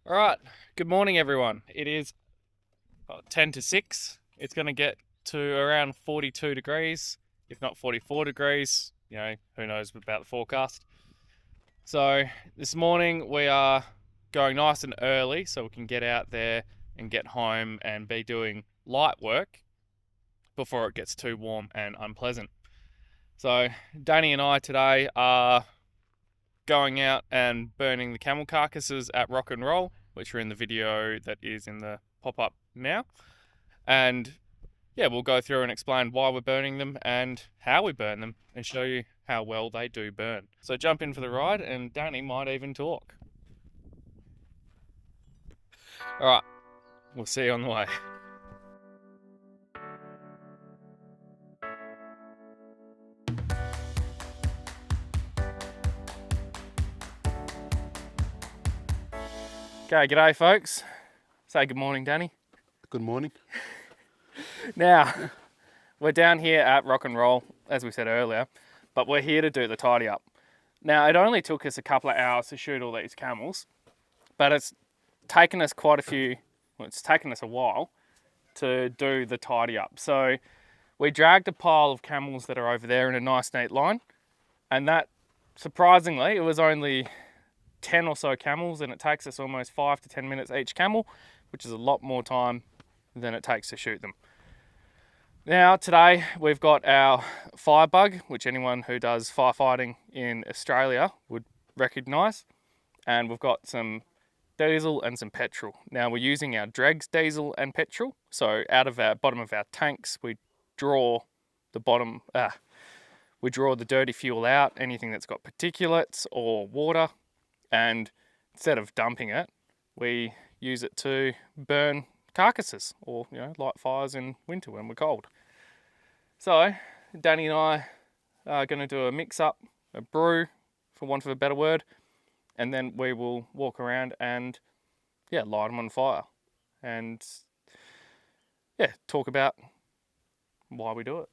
All right, good morning everyone. It is 10 to 6. It's going to get to around 42 degrees, if not 44 degrees. You know, who knows about the forecast. So this morning we are going nice and early so we can get out there and get home and be doing light work before it gets too warm and unpleasant. So Danny and I today are going out and burning the camel carcasses at Rock and Roll, which are in the video that is in the pop-up now. And yeah, we'll go through and explain why we're burning them and how we burn them and show you how well they do burn. So jump in for the ride and Danny might even talk. All right, we'll see you on the way. Okay, g'day folks. Say good morning, Danny. Good morning. Now, we're down here at Rock and Roll, as we said earlier, but we're here to do the tidy up. Now, it only took us a couple of hours to shoot all these camels, but it's taken us it's taken us a while to do the tidy up. So we dragged a pile of camels that are over there in a nice neat line, and that, surprisingly, it was only 10 or so camels, and it takes us almost 5 to 10 minutes each camel, which is a lot more time than it takes to shoot them. Now today we've got our firebug, which anyone who does firefighting in Australia would recognise, and we've got some diesel and some petrol. Now we're using our dregs diesel and petrol, so out of our bottom of our tanks we draw the dirty fuel out, anything that's got particulates or water, and instead of dumping it, we use it to burn carcasses or light fires in winter when we're cold. So Danny and I are going to do a mix up, a brew for want of a better word, and then we will walk around and light them on fire and talk about why we do it.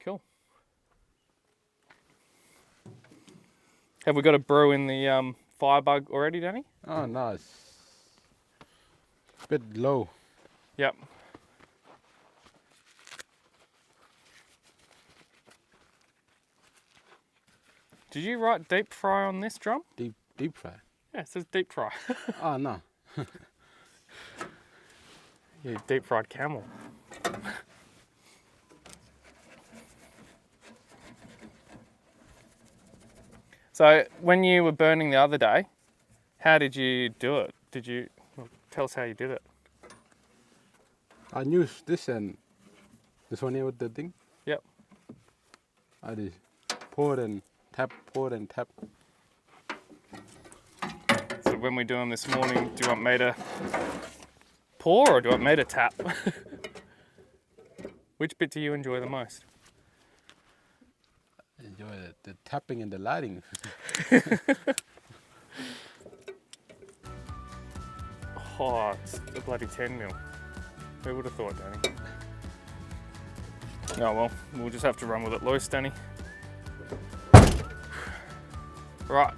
Cool. Have we got a brew in the firebug already, Danny? Oh, no, it's a bit low. Yep. Did you write deep fry on this drum? Deep fry. Yeah, it says deep fry. Oh, no. Yeah, deep fried camel. So when you were burning the other day, how did you do it? Tell us how you did it. I use this and this one here with the thing. Yep. I just pour and tap, pour and tap. So when we do them this morning, do you want me to pour or do you want me to tap? Which bit do you enjoy the most? Enjoy the tapping and the lighting. Oh, it's a bloody 10 mil. Who would have thought, Danny? Oh well, we'll just have to run with it loose, Danny. Right.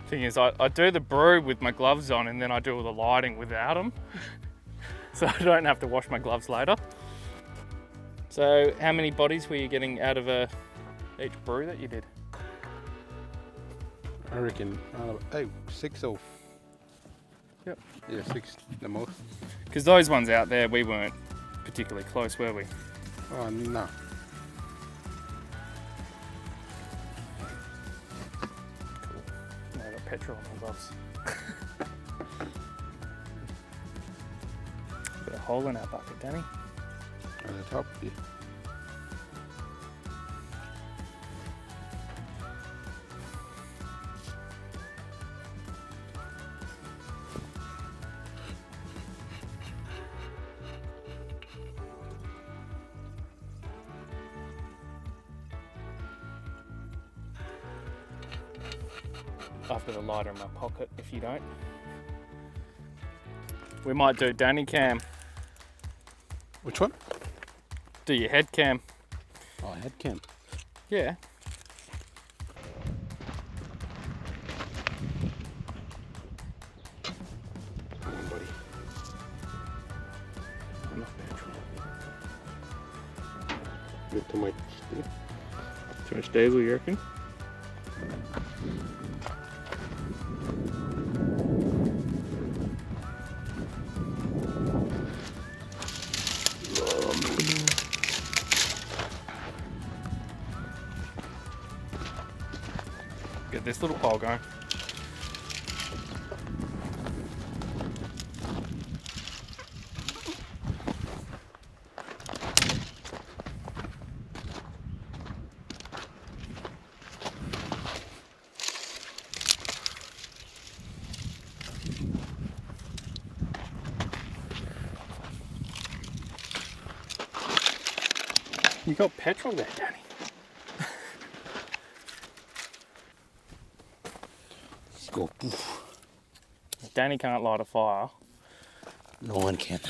Thing is, I do the brew with my gloves on and then I do all the lighting without them. So I don't have to wash my gloves later. So how many bodies were you getting out of each brew that you did? I reckon 6 or... Yep. Yeah, 6 the most. Because those ones out there, we weren't particularly close, were we? Oh, no. Cool. No, I got petrol on my gloves. Got a hole in our bucket, Danny. At the top, yeah. I've got a lighter in my pocket if you don't. We might do Danny Cam. Which one? Do your head cam. Oh, head cam. Yeah. Come on, buddy. Enough petrol. Bit too much. Too much diesel, you reckon? Get this little pole going. You got petrol there, Danny. Let's go. Danny can't light a fire. No one can.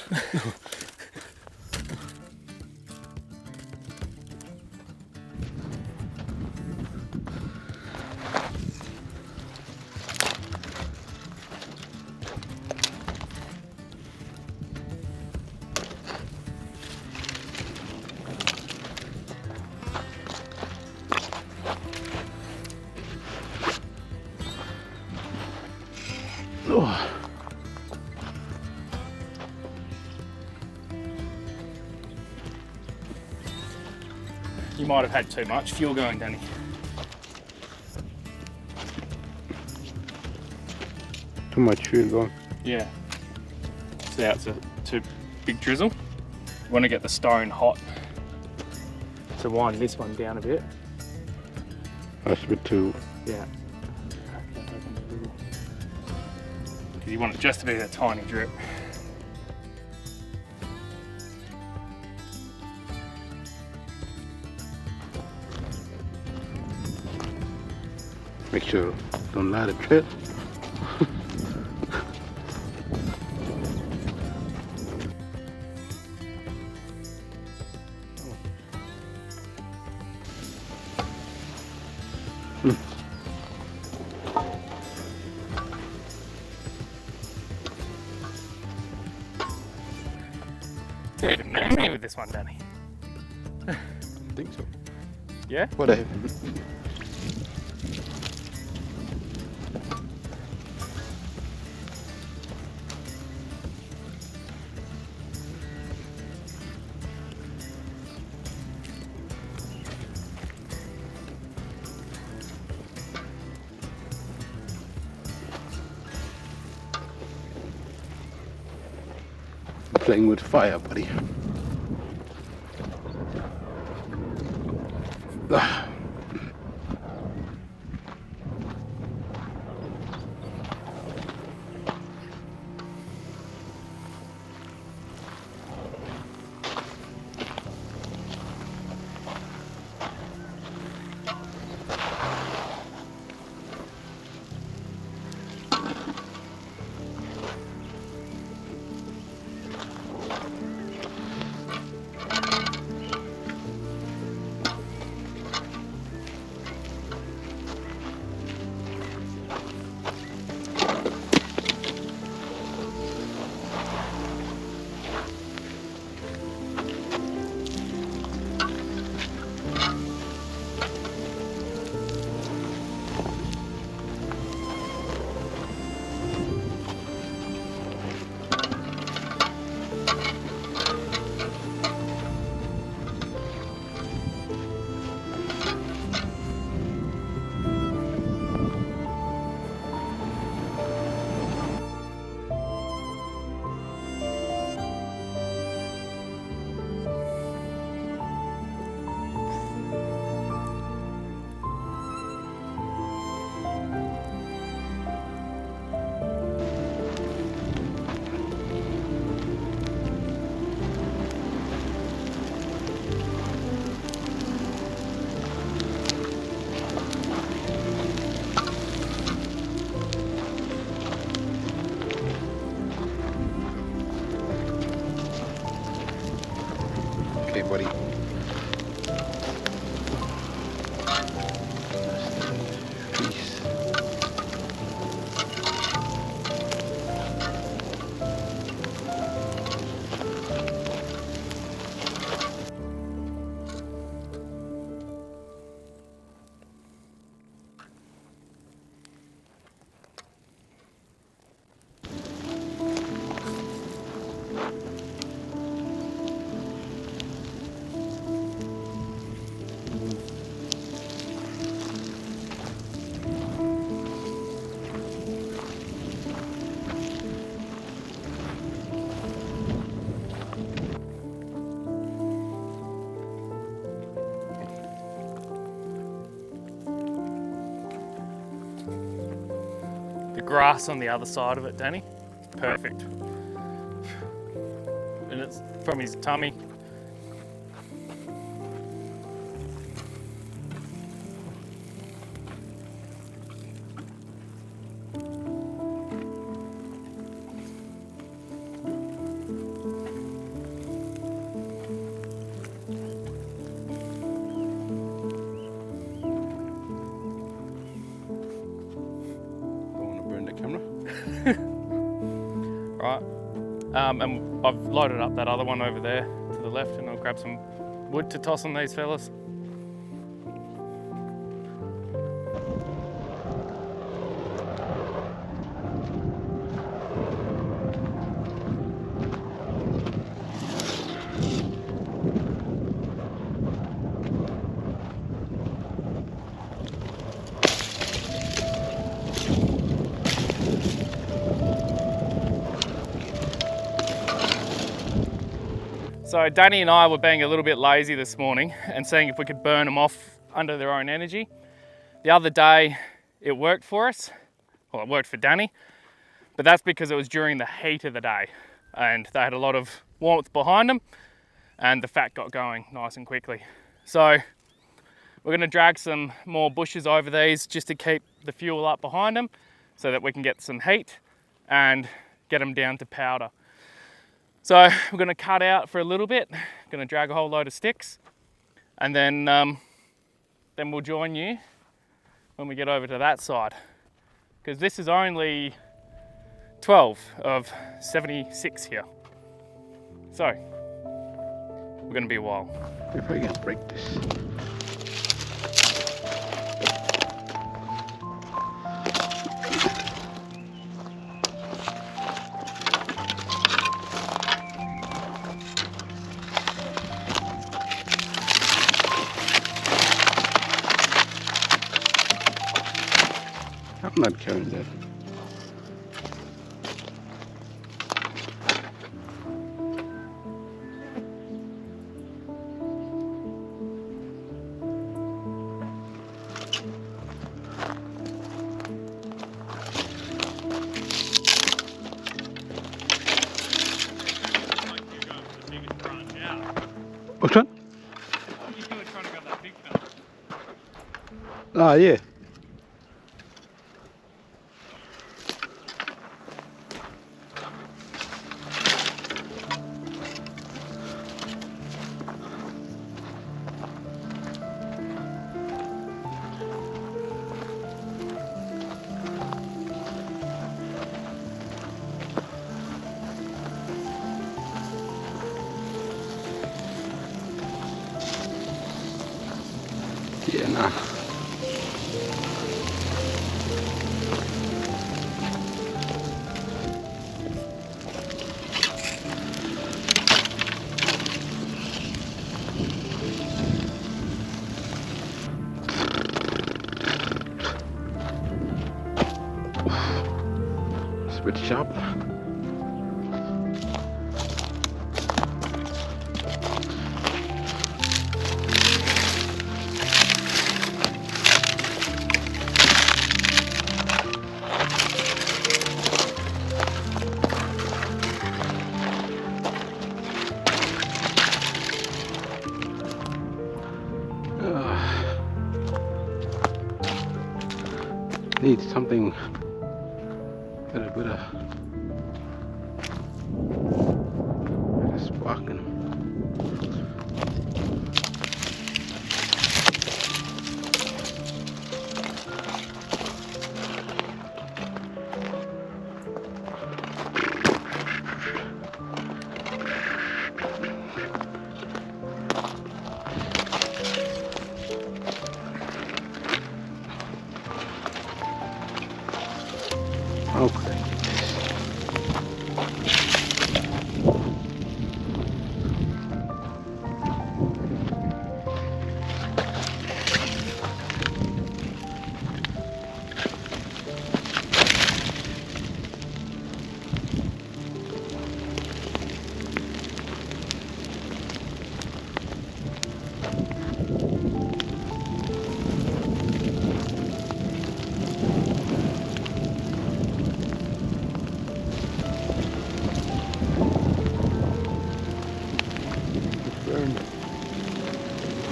Oh. You might have had too much fuel going, Danny. Too much fuel going. Yeah. See how it's a too big drizzle? You want to get the stone hot. So wind this one down a bit. That's a bit too. Yeah. You want it just to be a tiny drip. Make sure don't let it drip. Me with this one, Danny. I think so. Yeah? Whatever. Playing with fire, buddy. buddy. Peace. The grass on the other side of it, Danny. Perfect. And it's from his tummy. Right, and I've loaded up that other one over there to the left, and I'll grab some wood to toss on these fellas. So Danny and I were being a little bit lazy this morning and seeing if we could burn them off under their own energy. The other day it worked for us, well, it worked for Danny, but that's because it was during the heat of the day and they had a lot of warmth behind them and the fat got going nice and quickly. So we're going to drag some more bushes over these just to keep the fuel up behind them so that we can get some heat and get them down to powder. So we're going to cut out for a little bit, going to drag a whole load of sticks, and then we'll join you when we get over to that side, because this is only 12 of 76 here. So we're going to be a while. If I can break this. I'm not carrying that. Which one? You were trying to grab that big fella. Ah, yeah. Yeah, nah. It's a bit sharp. Need something with a bit of spark in them.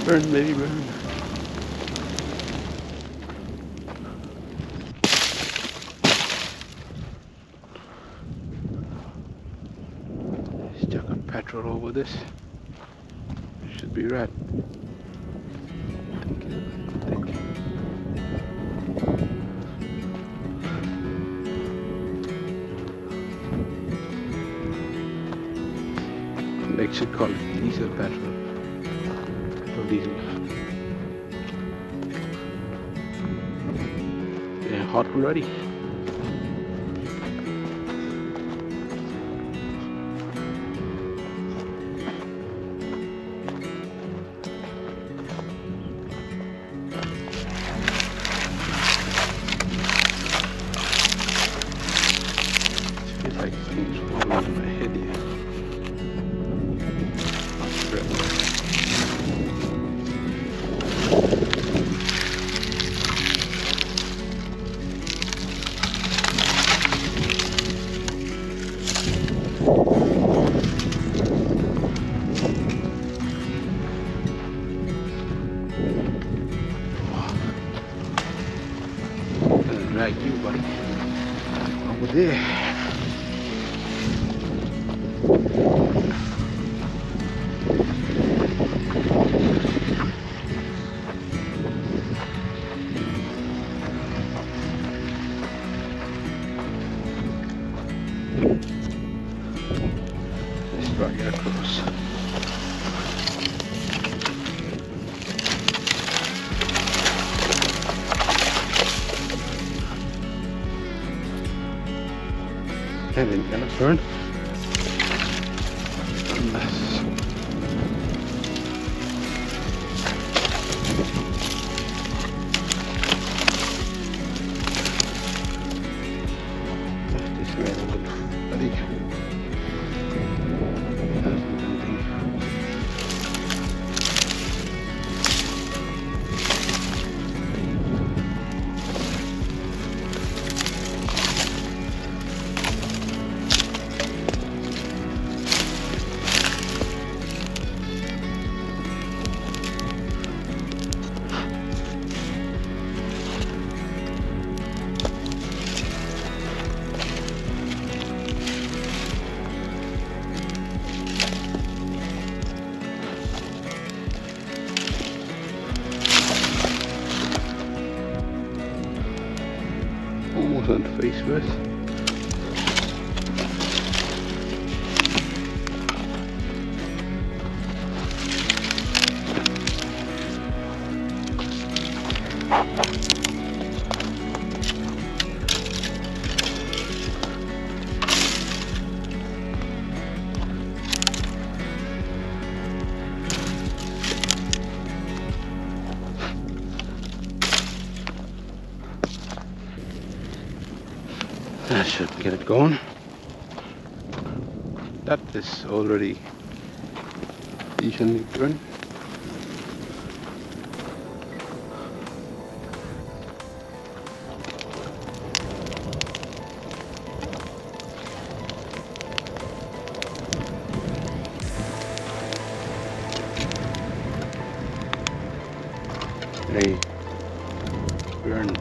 Burn, baby, burn. Stuck on petrol over this. Should be red. Thank you. Thank you. They should call it diesel petrol. Petrol diesel. Yeah, hot already. Feels like things falling on my head here. Gonna drag you, buddy, over there. Let's drag it across. And then gonna turn. Unless this way a little, buddy. Almost on face first. That should get it going. That is already decently done. Hey, burn.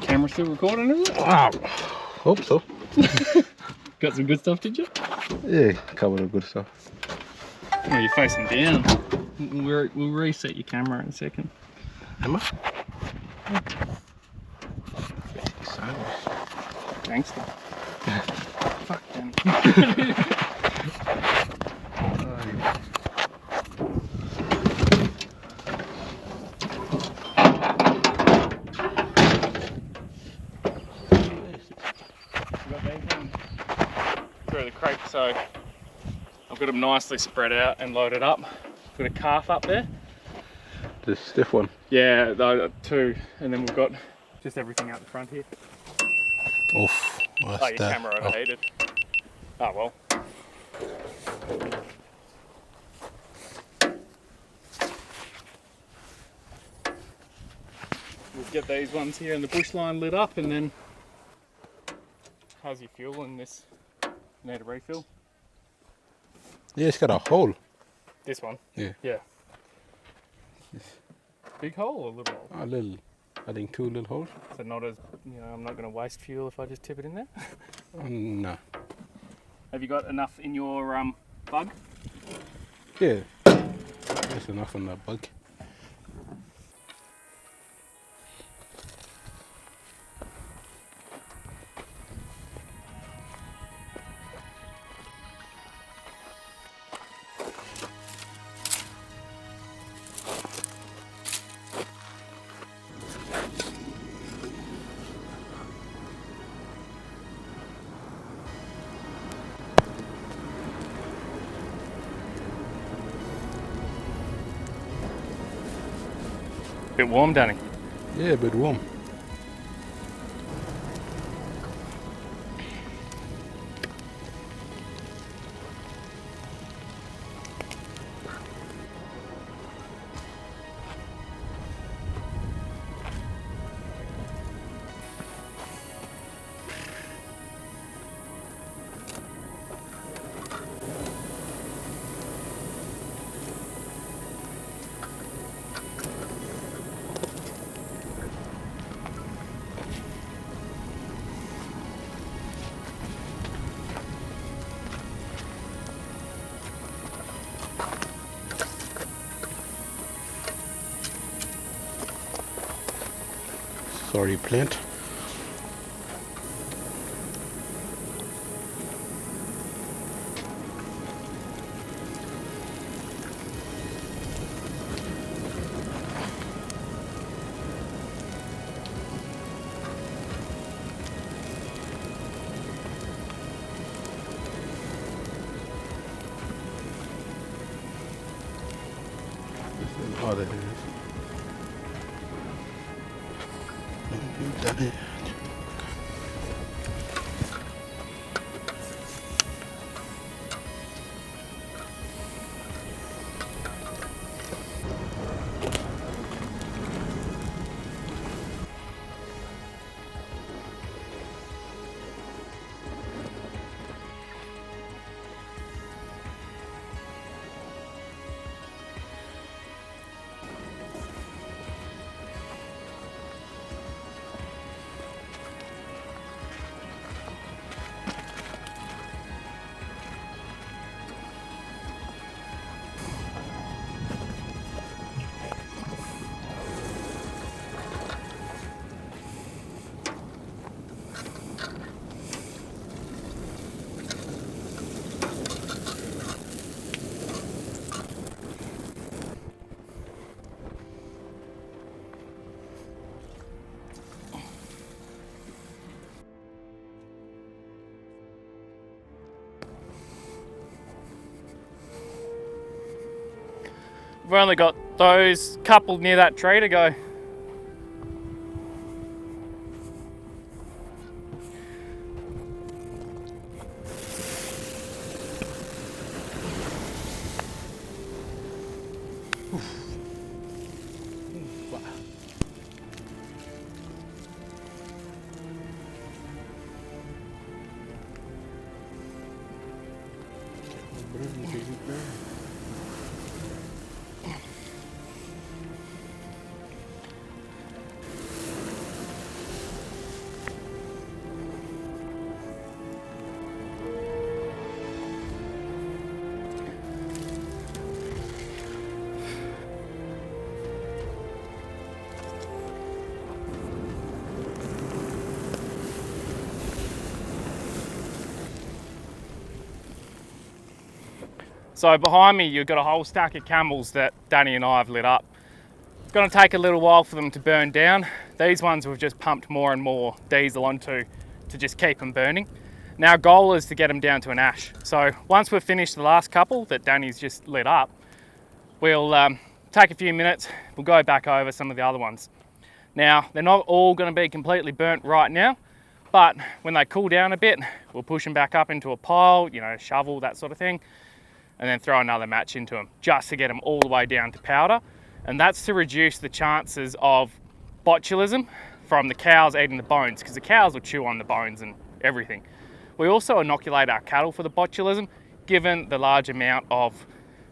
Camera still recording, is it? Wow. Hope so. Got some good stuff, did you? Yeah, a couple of good stuff. Oh, you're facing down. We'll reset your camera in a second. Am I? Sideways. Gangster. Fuck them. I've got them nicely spread out and loaded up. Got a calf up there. The stiff one. Yeah, two, and then we've got just everything out the front here. Oof, what's Oh, your that? camera overheated. Oh well. We'll get these ones here in the bush line lit up, and then how's your fuel in this? Need a refill? Yeah, it's got a hole. This one? Yeah. Yeah. Big hole or little hole? A little, I think 2 little holes. So not as, I'm not going to waste fuel if I just tip it in there? No. Have you got enough in your bug? Yeah, that's enough on that bug. Bit warm, Danny. Yeah, a bit warm. Sorry, plant. Oh, there it is. Done it. We've only got those couple near that tree to go. So behind me, you've got a whole stack of camels that Danny and I have lit up. It's going to take a little while for them to burn down. These ones we've just pumped more and more diesel onto to just keep them burning. Now, our goal is to get them down to an ash. So once we've finished the last couple that Danny's just lit up, we'll take a few minutes, we'll go back over some of the other ones. Now, they're not all going to be completely burnt right now, but when they cool down a bit, we'll push them back up into a pile, you know, shovel, that sort of thing, and then throw another match into them just to get them all the way down to powder. And that's to reduce the chances of botulism from the cows eating the bones, because the cows will chew on the bones and everything. We also inoculate our cattle for the botulism, given the large amount of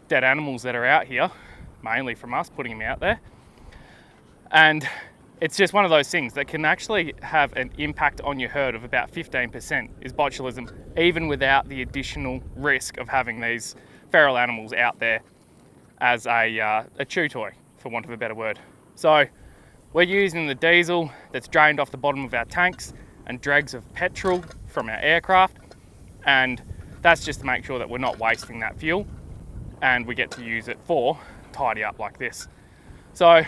dead animals that are out here, mainly from us putting them out there. And it's just one of those things that can actually have an impact on your herd of about 15% is botulism, even without the additional risk of having these feral animals out there as a chew toy, for want of a better word. So we're using the diesel that's drained off the bottom of our tanks and dregs of petrol from our aircraft, and that's just to make sure that we're not wasting that fuel and we get to use it for tidy up like this. So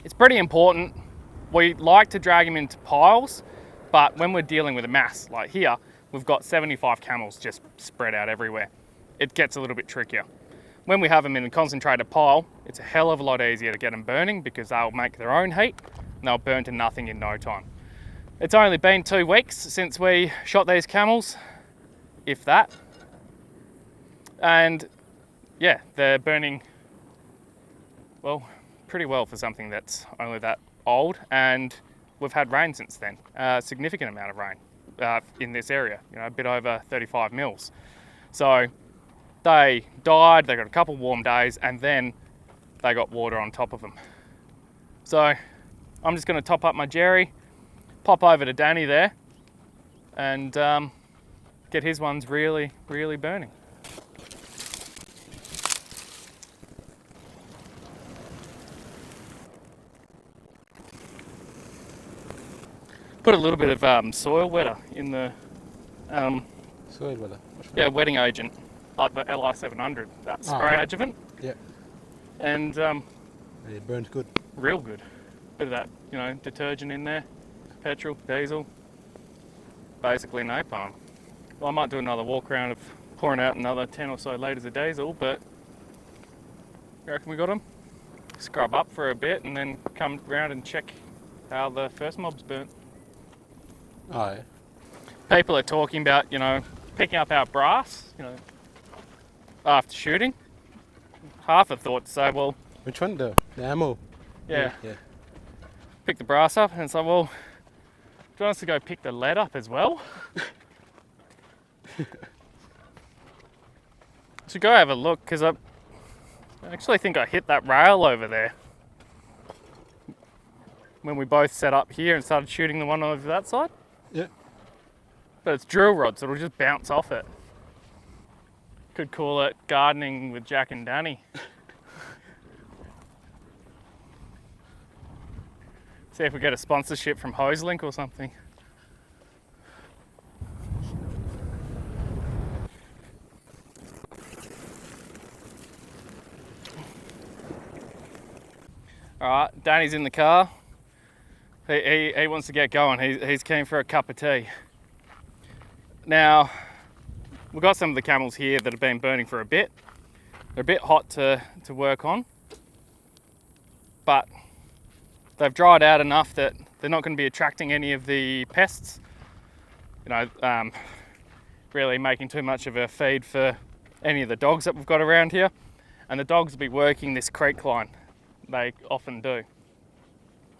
it's pretty important. We like to drag them into piles, but when we're dealing with a mass like here, we've got 75 camels just spread out everywhere. It gets a little bit trickier. When we have them in a concentrated pile, it's a hell of a lot easier to get them burning because they'll make their own heat and they'll burn to nothing in no time. It's only been 2 weeks since we shot these camels, if that. And yeah, they're burning, well, pretty well for something that's only that old, and we've had rain since then, a significant amount of rain in this area, you know, a bit over 35 mils. So they died, they got a couple warm days, and then they got water on top of them. So I'm just going to top up my jerry, pop over to Danny there, and get his ones really, really burning. Put a little bit of soil wetter in the Soil weather. yeah, wetting agent, like the LI700, that spray adjuvant. Yeah. And It burns good. real good. Bit of that, you know, detergent in there, petrol, diesel, basically napalm. Well, I might do another walk around of pouring out another 10 or so litres of diesel, but you reckon we got them? Scrub up for a bit and then come round and check how the first mob's burnt. Oh, yeah. People are talking about, you know, picking up our brass, you know, after shooting. Half a thought to say, well, Which one? The ammo? yeah, Yeah. pick the brass up, and it's like, well, do you want us to go pick the lead up as well? So go have a look, because I actually think I hit that rail over there when we both set up here and started shooting the one over that side. Yeah. But it's drill rod, so it'll just bounce off it. Could call it gardening with Jack and Danny. See if we get a sponsorship from HoseLink or something. All right, Danny's in the car. He wants to get going. He's keen for a cup of tea. Now, we've got some of the camels here that have been burning for a bit. They're a bit hot to work on, but they've dried out enough that they're not going to be attracting any of the pests. You know, really making too much of a feed for any of the dogs that we've got around here. And the dogs will be working this creek line. They often do.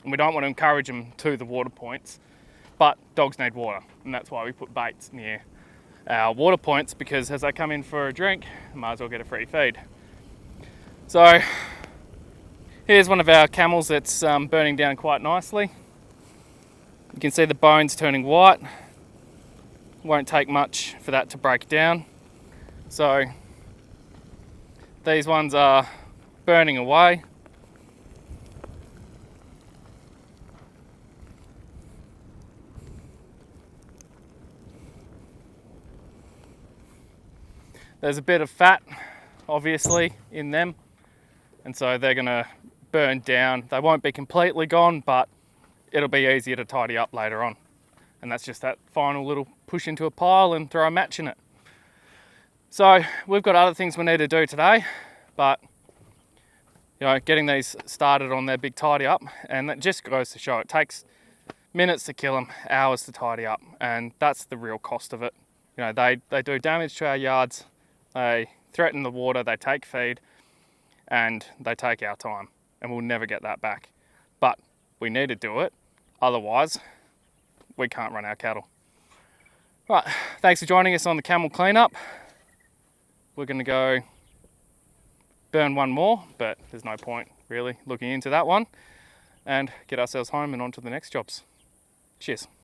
And we don't want to encourage them to the water points, but dogs need water, and that's why we put baits near our water points, because as they come in for a drink, they might as well get a free feed. So here's one of our camels that's burning down quite nicely. You can see the bones turning white. Won't take much for that to break down. So these ones are burning away. There's a bit of fat, obviously, in them, and so they're going to burn down. They won't be completely gone, but it'll be easier to tidy up later on. And that's just that final little push into a pile and throw a match in it. So we've got other things we need to do today, but getting these started on their big tidy up, and that just goes to show it takes minutes to kill them, hours to tidy up, and that's the real cost of it. They do damage to our yards, they threaten the water, they take feed, and they take our time, and we'll never get that back. But we need to do it, otherwise we can't run our cattle. Right, thanks for joining us on the camel cleanup. We're going to go burn one more, but there's no point really looking into that one, and get ourselves home and on to the next jobs. Cheers.